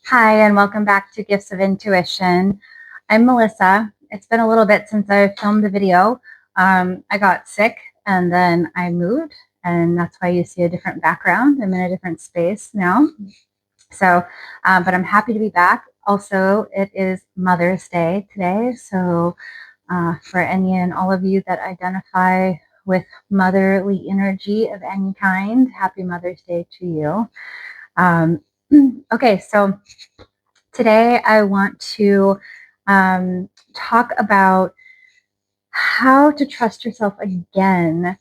Hi, and welcome back to Gifts of Intuition. I'm Melissa. It's been a little bit since I filmed a video. I got sick and then I moved, and that's why you see a different background. I'm in a different space now. But I'm happy to be back. Also, it is Mother's Day today. For any and all of you that identify with motherly energy of any kind, happy Mother's Day to you. Okay, so today I want to talk about how to trust yourself again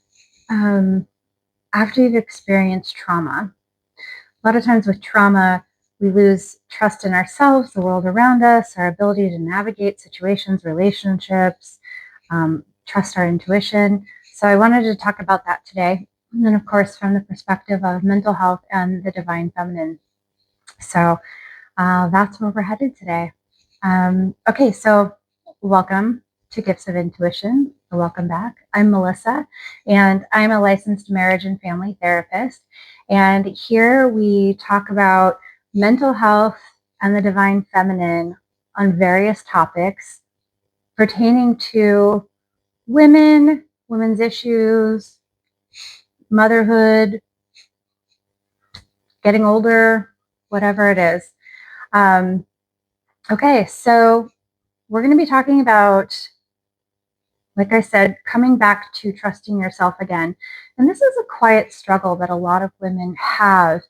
after you've experienced trauma. A lot of times with trauma, we lose trust in ourselves, the world around us, our ability to navigate situations, relationships, trust our intuition. So I wanted to talk about that today. And then, of course, from the perspective of mental health and the divine feminine. So that's where we're headed today. Okay, so welcome to Gifts of Intuition. Welcome back. I'm Melissa, and I'm a licensed marriage and family therapist. And here we talk about mental health and the divine feminine on various topics pertaining to women, women's issues, motherhood, getting older, whatever it is. Okay, so we're going to be talking about, like I said, coming back to trusting yourself again. And this is a quiet struggle that a lot of women have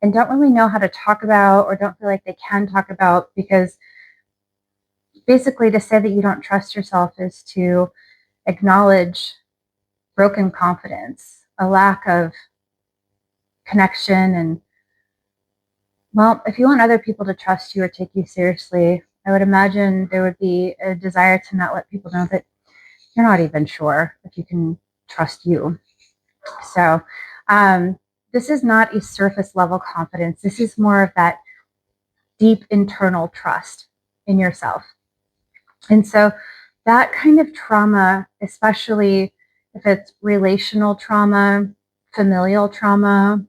and don't really know how to talk about, or don't feel like they can talk about, because basically to say that you don't trust yourself is to acknowledge broken confidence, a lack of connection. And well, if you want other people to trust you or take you seriously, I would imagine there would be a desire to not let people know that you're not even sure if you can trust you. So this is not a surface level confidence. This is more of that deep internal trust in yourself. And so that kind of trauma, especially if it's relational trauma, familial trauma,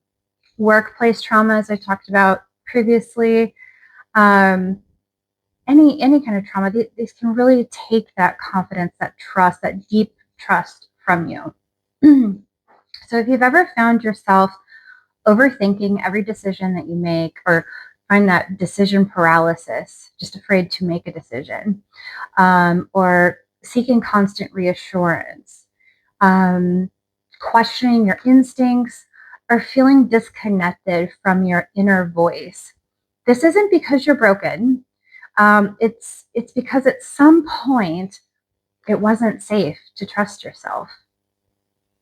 workplace trauma, as I talked about previously, any kind of trauma, these can really take that confidence, that trust, that deep trust from you. So if you've ever found yourself overthinking every decision that you make, or find that decision paralysis, just afraid to make a decision, or seeking constant reassurance, questioning your instincts, or feeling disconnected from your inner voice, this isn't because you're broken. It's because at some point it wasn't safe to trust yourself.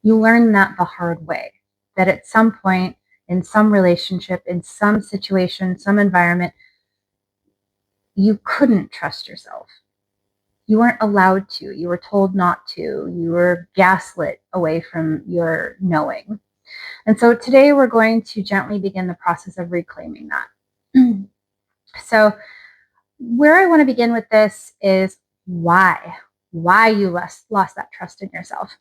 You learn that the hard way, that at some point in some relationship, in some situation, some environment, you couldn't trust yourself. You weren't allowed to. You were told not to. You were gaslit away from your knowing. And so today we're going to gently begin the process of reclaiming that. So where I want to begin with this is why you lost that trust in yourself.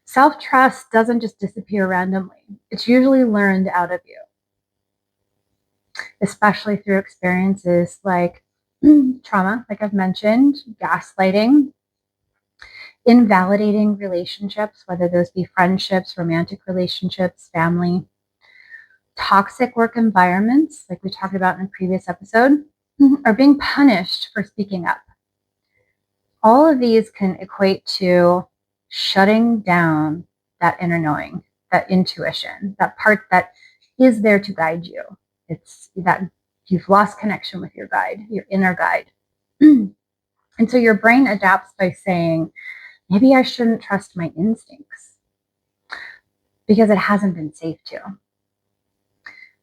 Self-trust doesn't just disappear randomly. It's usually learned out of you, especially through experiences like trauma, like I've mentioned, gaslighting, invalidating relationships, whether those be friendships, romantic relationships, family, toxic work environments, like we talked about in a previous episode, or being punished for speaking up. All of these can equate to shutting down that inner knowing, that intuition, that part that is there to guide you. It's that you've lost connection with your guide, your inner guide. And so your brain adapts by saying, maybe I shouldn't trust my instincts because it hasn't been safe to.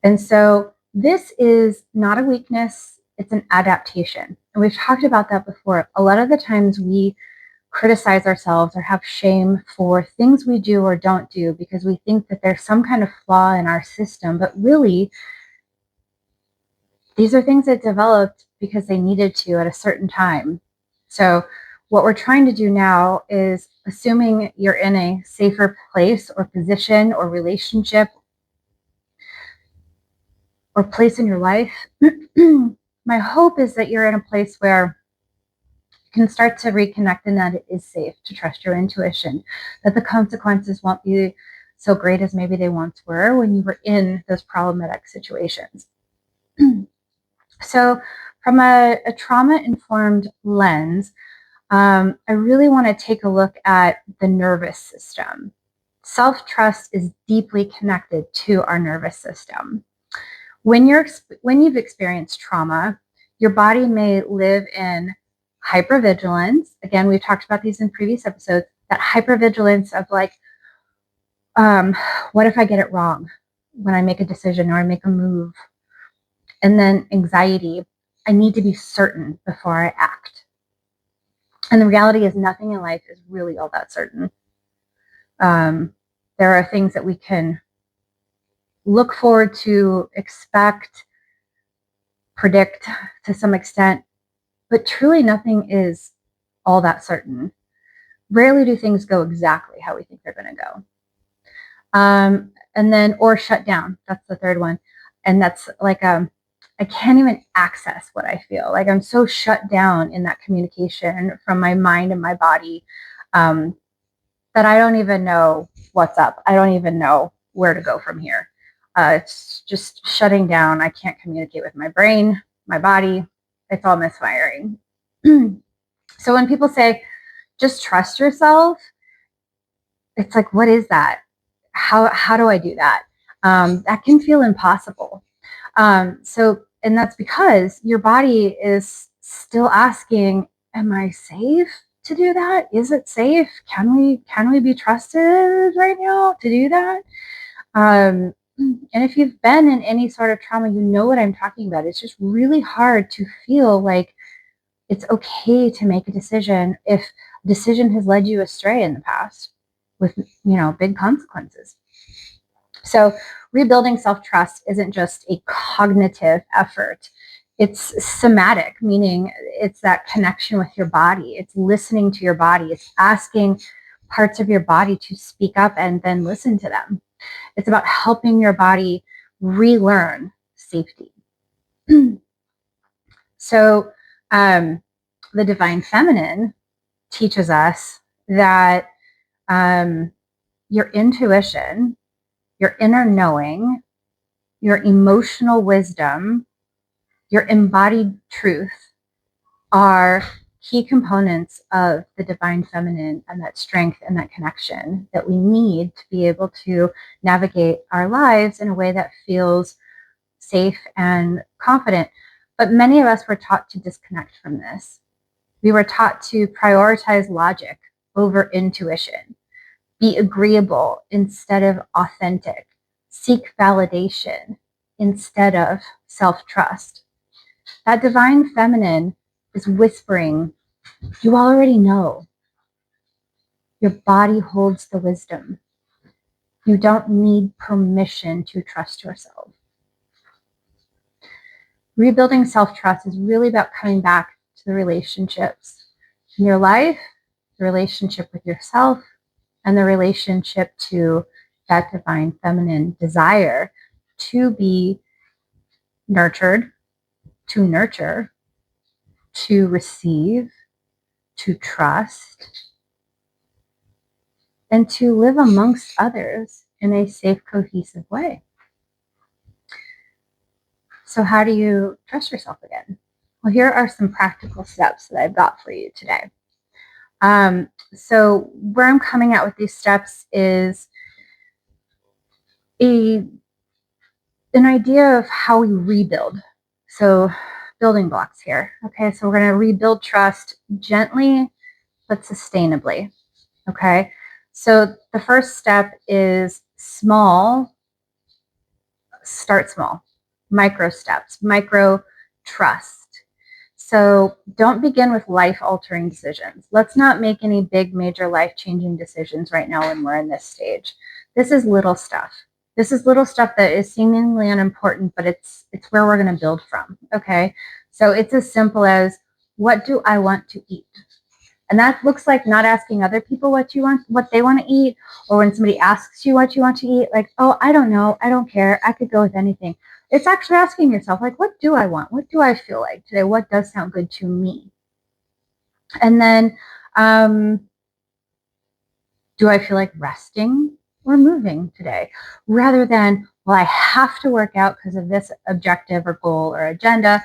And so this is not a weakness, it's an adaptation. And we've talked about that before. A lot of the times we criticize ourselves or have shame for things we do or don't do because we think that there's some kind of flaw in our system. But really, these are things that developed because they needed to at a certain time. So what we're trying to do now is, assuming you're in a safer place or position or relationship or place in your life, my hope is that you're in a place where you can start to reconnect and that it is safe to trust your intuition, that the consequences won't be so great as maybe they once were when you were in those problematic situations. So, from a trauma-informed lens, I really want to take a look at the nervous system. Self-trust is deeply connected to our nervous system. When you've experienced trauma, your body may live in hypervigilance. Again, we've talked about these in previous episodes. That hypervigilance of like, what if I get it wrong when I make a decision or I make a move? And then anxiety. I need to be certain before I act. And the reality is, nothing in life is really all that certain. There are things that we can look forward to, expect, predict to some extent, but truly nothing is all that certain. Rarely do things go exactly how we think they're going to go. And then, or shut down. That's the third one. And that's like, I can't even access what I feel. Like I'm so shut down in that communication from my mind and my body that I don't even know what's up. I don't even know where to go from here. It's just shutting down. I can't communicate with my brain, my body. It's all misfiring. So when people say, just trust yourself, it's like, what is that? How do I do that? That can feel impossible. And that's because your body is still asking, am I safe to do that? Is it safe? Can we be trusted right now to do that? And if you've been in any sort of trauma, you know what I'm talking about. It's just really hard to feel like it's okay to make a decision if a decision has led you astray in the past with, big consequences. So rebuilding self-trust isn't just a cognitive effort. It's somatic, meaning it's that connection with your body. It's listening to your body. It's asking parts of your body to speak up and then listen to them. It's about helping your body relearn safety. So the divine feminine teaches us that your intuition, your inner knowing, your emotional wisdom, your embodied truth are key components of the divine feminine and that strength and that connection that we need to be able to navigate our lives in a way that feels safe and confident. But many of us were taught to disconnect from this. We were taught to prioritize logic over intuition, be agreeable instead of authentic, seek validation instead of self-trust. That divine feminine is whispering, you already know. Your body holds the wisdom. You don't need permission to trust yourself. Rebuilding self-trust is really about coming back to the relationships in your life, the relationship with yourself, and the relationship to that divine feminine desire to be nurtured, to nurture, to receive, to trust, and to live amongst others in a safe, cohesive way. So how do you trust yourself again? Well, here are some practical steps that I've got for you today. So where I'm coming at with these steps is an idea of how we rebuild. So building blocks here. Okay, so we're going to rebuild trust gently but sustainably. Okay, so the first step is small. Start small, micro steps, micro trust. So don't begin with life-altering decisions. Let's not make any big, major life-changing decisions right now when we're in this stage. This is little stuff. This is little stuff that is seemingly unimportant, but it's where we're going to build from, okay? So it's as simple as, what do I want to eat? And that looks like not asking other people what they want to eat, or when somebody asks you what you want to eat, like, oh, I don't know, I don't care, I could go with anything. It's actually asking yourself, like, what do I want? What do I feel like today? What does sound good to me? And then, do I feel like resting or moving today? Rather than, well, I have to work out because of this objective or goal or agenda,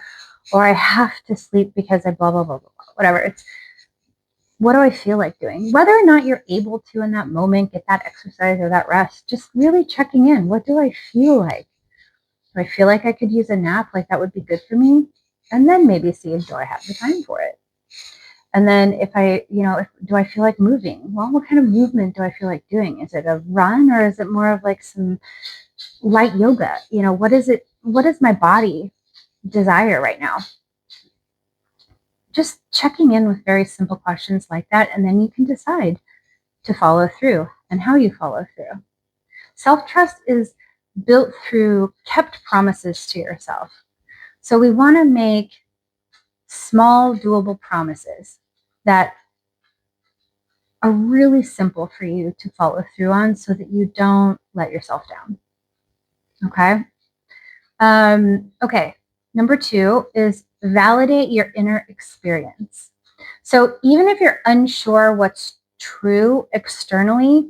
or I have to sleep because I blah, blah, blah, blah, blah, whatever. It's, what do I feel like doing? Whether or not you're able to in that moment get that exercise or that rest, just really checking in. What do I feel like? Do I feel like I could use a nap? Like that would be good for me? And then maybe see, do I have the time for it? And then do I feel like moving? Well, what kind of movement do I feel like doing? Is it a run, or is it more of like some light yoga? What is it? What does my body desire right now? Just checking in with very simple questions like that. And then you can decide to follow through and how you follow through. Self-trust is built through kept promises to yourself. So we want to make small, doable promises that are really simple for you to follow through on so that you don't let yourself down. Okay? Okay. Number 2 is validate your inner experience. So even if you're unsure what's true externally,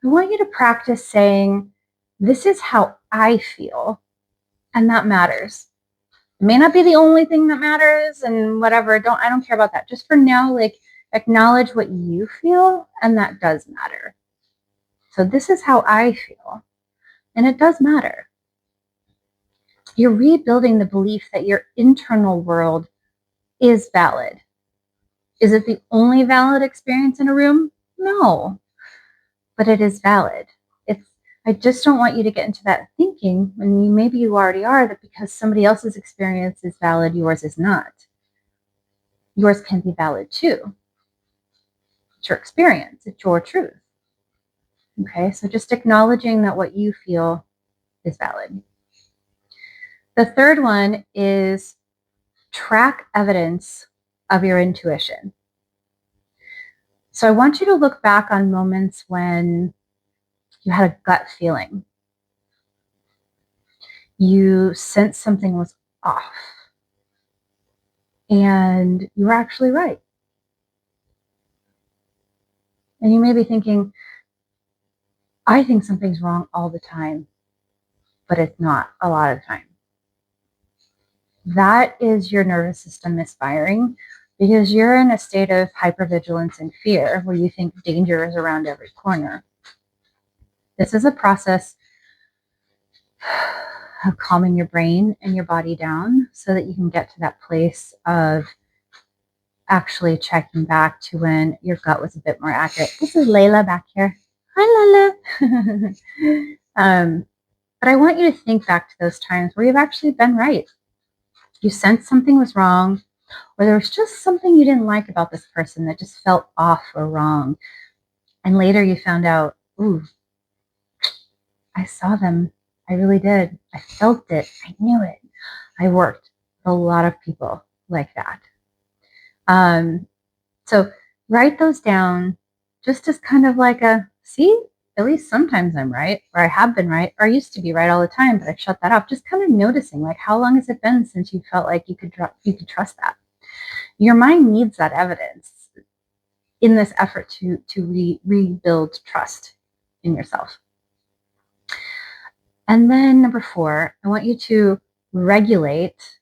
I want you to practice saying, this is how I feel, and that matters. It may not be the only thing that matters and whatever. I don't care about that. Just for now, like, acknowledge what you feel, and that does matter. So this is how I feel, and it does matter. You're rebuilding the belief that your internal world is valid. Is it the only valid experience in a room? No, but it is valid. I just don't want you to get into that thinking, and maybe you already are, that because somebody else's experience is valid, yours is not. Yours can be valid too. It's your experience. It's your truth. Okay, so just acknowledging that what you feel is valid. The third one is track evidence of your intuition. So I want you to look back on moments when you had a gut feeling. You sensed something was off, and you were actually right. And you may be thinking, I think something's wrong all the time, but it's not a lot of the time. That is your nervous system misfiring, because you're in a state of hypervigilance and fear where you think danger is around every corner. This is a process of calming your brain and your body down so that you can get to that place of actually checking back to when your gut was a bit more accurate. This is Layla back here. Hi, Layla. But I want you to think back to those times where you've actually been right. You sensed something was wrong, or there was just something you didn't like about this person that just felt off or wrong. And later you found out, ooh, I saw them. I really did. I felt it. I knew it. I worked with a lot of people like that. So write those down just as kind of like see, at least sometimes I'm right, or I have been right, or I used to be right all the time, but I've shut that off. Just kind of noticing, like, how long has it been since you felt like you could trust that? Your mind needs that evidence in this effort to rebuild trust in yourself. And then number 4, I want you to regulate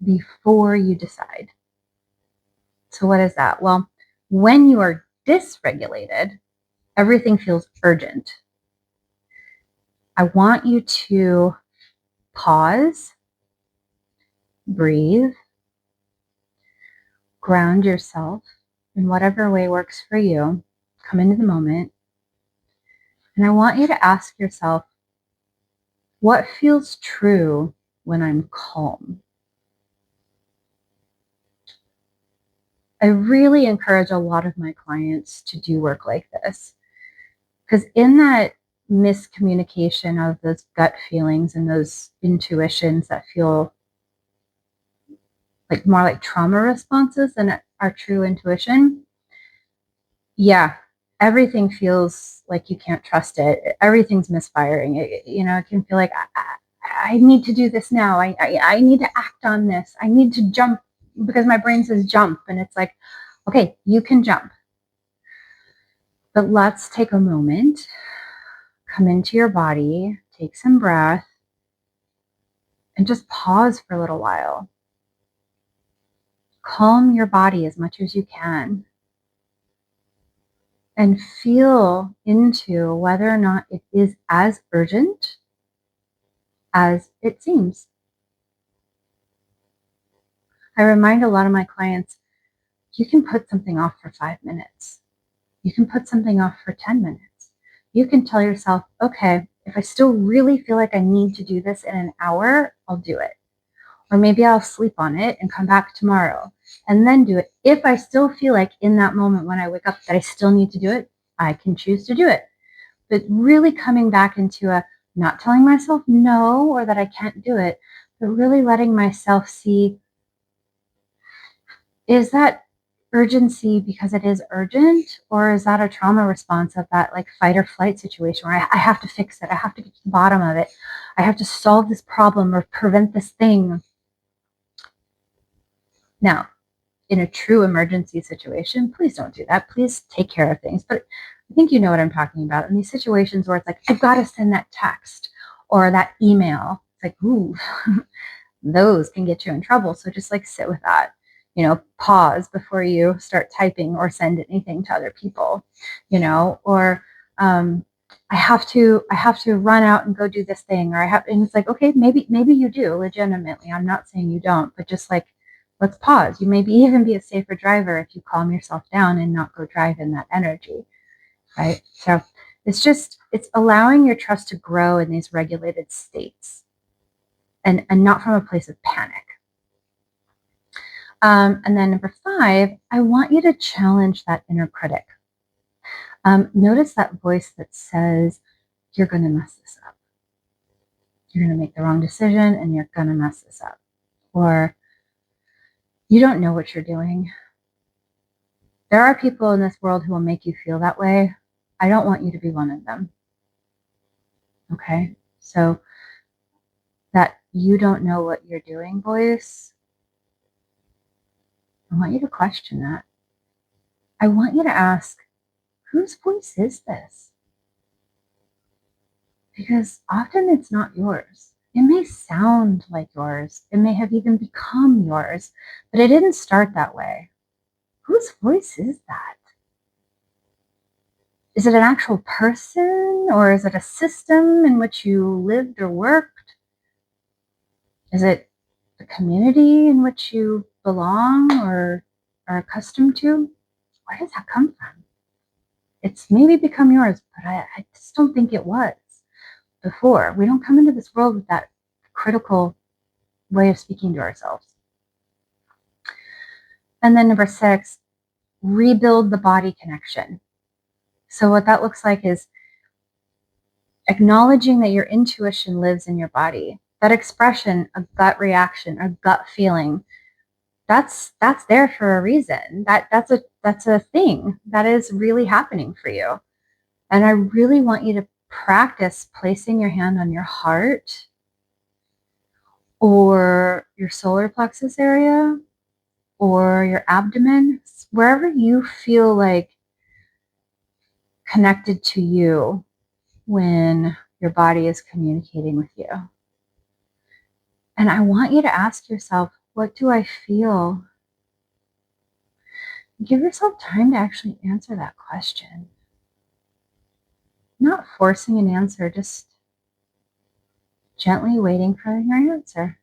before you decide. So what is that? Well, when you are dysregulated, everything feels urgent. I want you to pause, breathe, ground yourself in whatever way works for you. Come into the moment. And I want you to ask yourself, what feels true when I'm calm? I really encourage a lot of my clients to do work like this, because in that miscommunication of those gut feelings and those intuitions that feel like more like trauma responses than our true intuition, yeah, everything feels like you can't trust it. Everything's misfiring. It can feel like I need to do this now. I need to act on this. I need to jump because my brain says jump. And it's like, okay, you can jump. But let's take a moment, come into your body, take some breath, and just pause for a little while. Calm your body as much as you can. And feel into whether or not it is as urgent as it seems. I remind a lot of my clients, you can put something off for 5 minutes. You can put something off for 10 minutes. You can tell yourself, okay, if I still really feel like I need to do this in an hour, I'll do it. Or maybe I'll sleep on it and come back tomorrow and then do it. If I still feel like in that moment when I wake up that I still need to do it, I can choose to do it. But really coming back into a not telling myself no or that I can't do it, but really letting myself see, is that urgency because it is urgent, or is that a trauma response of that like fight or flight situation where I have to fix it, I have to get to the bottom of it, I have to solve this problem or prevent this thing. Now, in a true emergency situation, please don't do that. Please take care of things. But I think you know what I'm talking about. In these situations where it's like, I've got to send that text or that email, it's like, ooh, those can get you in trouble. So just like sit with that, pause before you start typing or send anything to other people, or I have to run out and go do this thing, and it's like, okay, maybe you do legitimately. I'm not saying you don't, but just like, let's pause. You maybe even be a safer driver if you calm yourself down and not go drive in that energy, right? So it's allowing your trust to grow in these regulated states and not from a place of panic. And then number 5, I want you to challenge that inner critic. Notice that voice that says, you're going to mess this up. You're going to make the wrong decision and you're going to mess this up. Or you don't know what you're doing. There are people in this world who will make you feel that way. I don't want you to be one of them. Okay? So that you don't know what you're doing voice, I want you to question that. I want you to ask, whose voice is this? Because often it's not yours. It may sound like yours. It may have even become yours, but it didn't start that way. Whose voice is that? Is it an actual person, or is it a system in which you lived or worked? Is it the community in which you belong or are accustomed to? Where does that come from? It's maybe become yours, but I just don't think it was before. We don't come into this world with that critical way of speaking to ourselves. And then number 6, rebuild the body connection. So what that looks like is acknowledging that your intuition lives in your body. That expression, a gut reaction, a gut feeling, that's there for a reason. That's a thing that is really happening for you. And I really want you to practice placing your hand on your heart or your solar plexus area or your abdomen, wherever you feel like connected to you when your body is communicating with you. And I want you to ask yourself, what do I feel? Give yourself time to actually answer that question. Not forcing an answer, just gently waiting for your answer.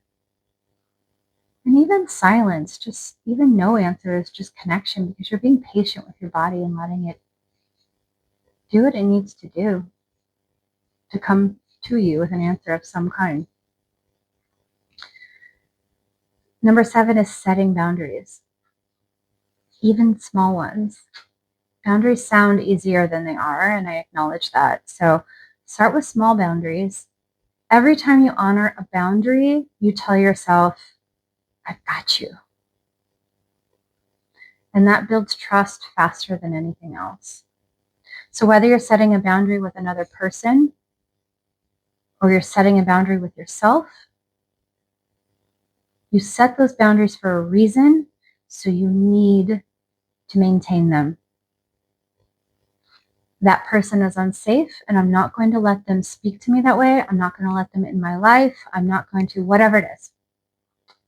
And even silence, just even no answer is just connection, because you're being patient with your body and letting it do what it needs to do to come to you with an answer of some kind. Number 7 is setting boundaries, even small ones. Boundaries sound easier than they are, and I acknowledge that. So start with small boundaries. Every time you honor a boundary, you tell yourself, I've got you. And that builds trust faster than anything else. So whether you're setting a boundary with another person or you're setting a boundary with yourself, you set those boundaries for a reason, so you need to maintain them. That person is unsafe, and I'm not going to let them speak to me that way. I'm not going to let them in my life. I'm not going to, whatever it is.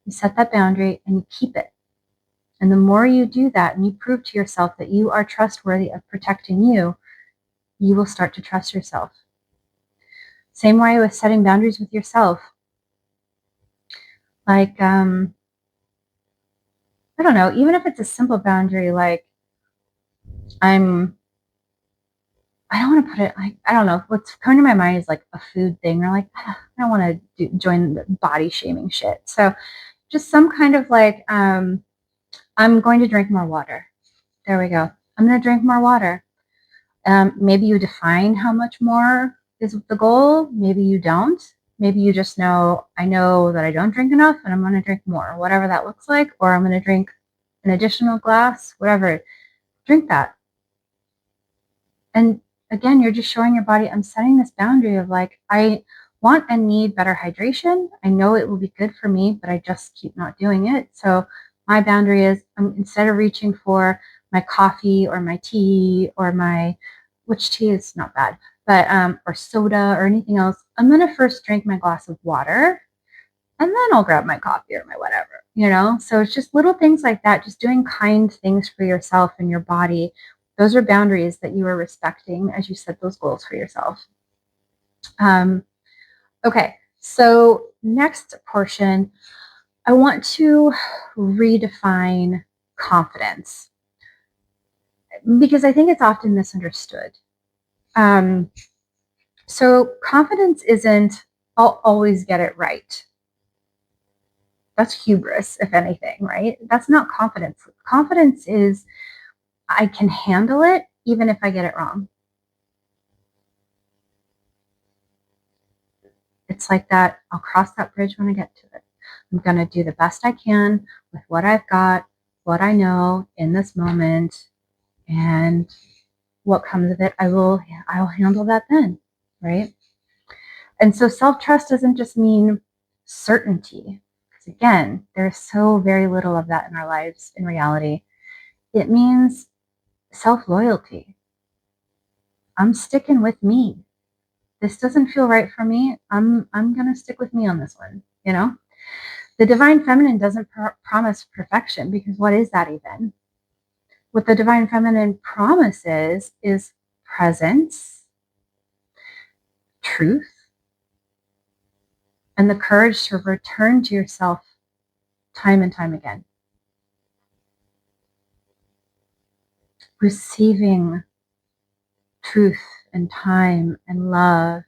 You set that boundary and you keep it. And the more you do that and you prove to yourself that you are trustworthy of protecting you, you will start to trust yourself. Same way with setting boundaries with yourself. Like, I don't know, even if it's a simple boundary, like I don't want to put it like, I don't know, what's coming to my mind is like a food thing, or like, I don't want to join the body shaming shit. So just some kind of like, I'm going to drink more water. There we go. I'm going to drink more water. Maybe you define how much more is the goal. Maybe you don't. Maybe you just know, I know that I don't drink enough and I'm going to drink more, whatever that looks like, or I'm going to drink an additional glass, whatever. Drink that. And again, you're just showing your body, I'm setting this boundary of like, I want and need better hydration. I know it will be good for me, but I just keep not doing it. So my boundary is, instead of reaching for my coffee or my tea or which tea is not bad, but or soda or anything else, I'm going to first drink my glass of water and then I'll grab my coffee or my whatever, you know? So it's just little things like that, just doing kind things for yourself and your body. Those are boundaries that you are respecting as you set those goals for yourself. Okay, so next portion, I want to redefine confidence because I think it's often misunderstood. So confidence isn't, I'll always get it right. That's hubris, if anything, right? That's not confidence. Confidence is, I can handle it even if I get it wrong. It's like that, I'll cross that bridge when I get to it. I'm going to do the best I can with what I've got, what I know in this moment, and what comes of it, I'll handle that then, right? And so self-trust doesn't just mean certainty, because again, there's so very little of that in our lives in reality. It means self-loyalty. I'm sticking with me. This doesn't feel right for me. I'm going to stick with me on this one, you know? The divine feminine doesn't promise perfection, because what is that even? What the divine feminine promises is presence, truth, and the courage to return to yourself time and time again. Receiving truth and time and love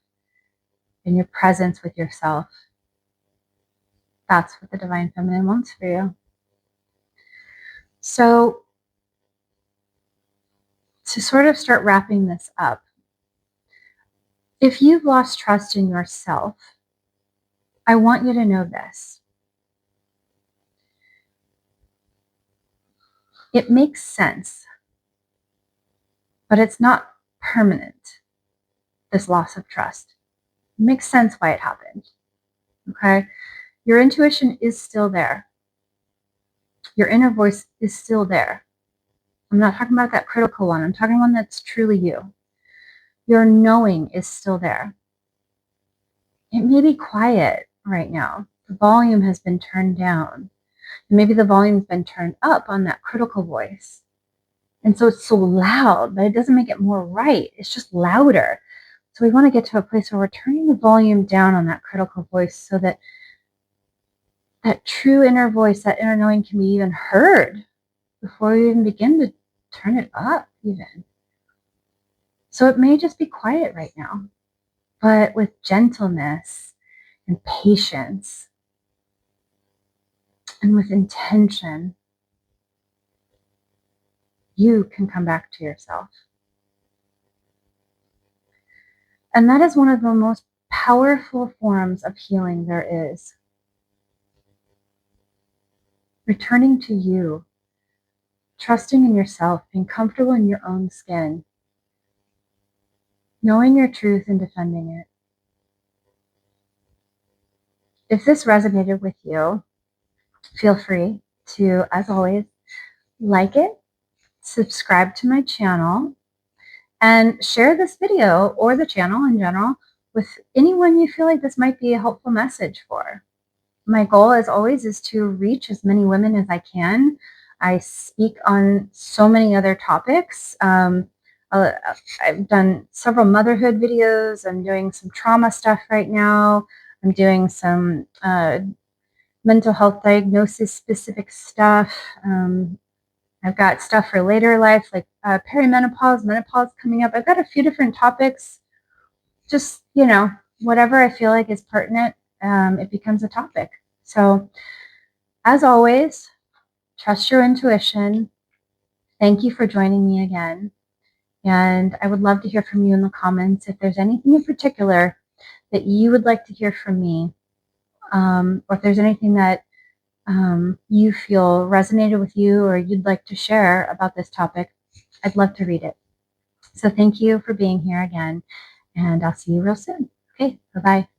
and your presence with yourself. That's what the divine feminine wants for you. So to sort of start wrapping this up, if you've lost trust in yourself, I want you to know this. It makes sense, but it's not permanent, this loss of trust. It makes sense why it happened, okay? Your intuition is still there. Your inner voice is still there. I'm not talking about that critical one. I'm talking one that's truly you. Your knowing is still there. It may be quiet right now. The volume has been turned down. And maybe the volume's been turned up on that critical voice. And so it's so loud, but it doesn't make it more right. It's just louder. So we want to get to a place where we're turning the volume down on that critical voice so that that true inner voice, that inner knowing can be even heard before we even begin to turn it up even. So it may just be quiet right now, but with gentleness and patience and with intention, you can come back to yourself. And that is one of the most powerful forms of healing there is. Returning to you, trusting in yourself, being comfortable in your own skin, knowing your truth and defending it. If this resonated with you, feel free to, as always, like it, subscribe to my channel, and share this video or the channel in general with anyone you feel like this might be a helpful message for. My goal, as always, is to reach as many women as I can. I speak on so many other topics. I've done several motherhood videos. I'm doing some trauma stuff right now. I'm doing some mental health diagnosis specific stuff. I've got stuff for later life, like perimenopause, menopause coming up. I've got a few different topics. Just, whatever I feel like is pertinent, it becomes a topic. So, as always, trust your intuition. Thank you for joining me again. And I would love to hear from you in the comments if there's anything in particular that you would like to hear from me, or if there's anything that you feel resonated with you or you'd like to share about this topic. I'd love to read it. So thank you for being here again, and I'll see you real soon. Okay, bye-bye.